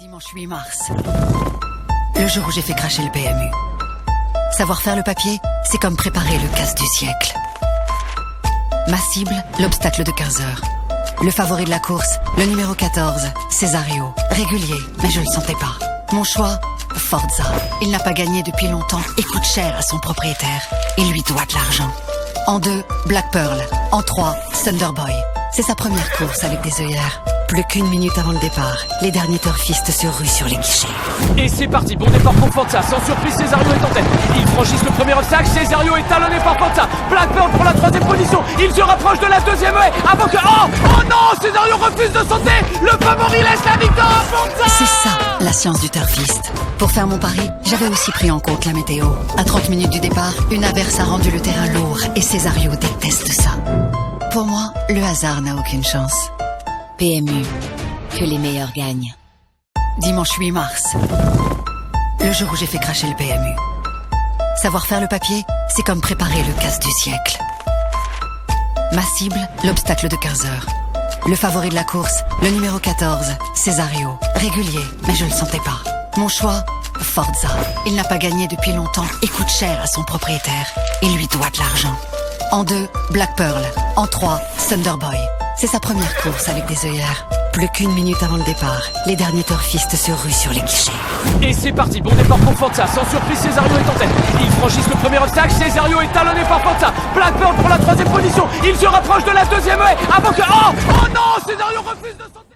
Dimanche 8 mars. Le jour où j'ai fait cracher le PMU. Savoir faire le papier, c'est comme préparer le casse du siècle. Ma cible, l'obstacle de 15 heures. Le favori de la course, le numéro 14, Cesario. Régulier, mais je le sentais pas. Mon choix, Forza. Il n'a pas gagné depuis longtemps et coûte cher à son propriétaire. Il lui doit de l'argent. En 2, Black Pearl. En 3, Thunderboy. C'est sa première course avec des œillères. Plus qu'une minute avant le départ, les derniers turfistes se ruent sur les guichets. Et c'est parti, bon départ pour Forza. Sans surprise, Cesario est en tête. Ils franchissent le premier obstacle, Cesario est talonné par Forza. Black Pearl pour la troisième position. Il se rapproche de la deuxième haie avant que... Oh non, Cesario refuse de sauter. Le favori laisse la victoire à Forza. C'est ça, la science du turfiste. Pour faire mon pari, j'avais aussi pris en compte la météo. À 30 minutes du départ, une averse a rendu le terrain lourd et Cesario déteste ça. Pour moi, le hasard n'a aucune chance. PMU, que les meilleurs gagnent. Dimanche 8 mars. Le jour où j'ai fait cracher le PMU. Savoir faire le papier, c'est comme préparer le casse du siècle. Ma cible, l'obstacle de 15 heures. Le favori de la course, le numéro 14, Cesario. Régulier, mais je le sentais pas. Mon choix, Forza. Il n'a pas gagné depuis longtemps et coûte cher à son propriétaire. Il lui doit de l'argent. En 2, Black Pearl. En 3, Thunderboy. C'est sa première course avec des œillères. Plus qu'une minute avant le départ, les derniers turfistes se ruent sur les guichets. Et c'est parti, bon départ pour Forza. Sans surprise, Cesario est en tête. Ils franchissent le premier obstacle, Cesario est talonné par Forza. Black Pearl pour la troisième position. Il se rapproche de la deuxième haie avant que... Oh non, Cesario refuse de sauter.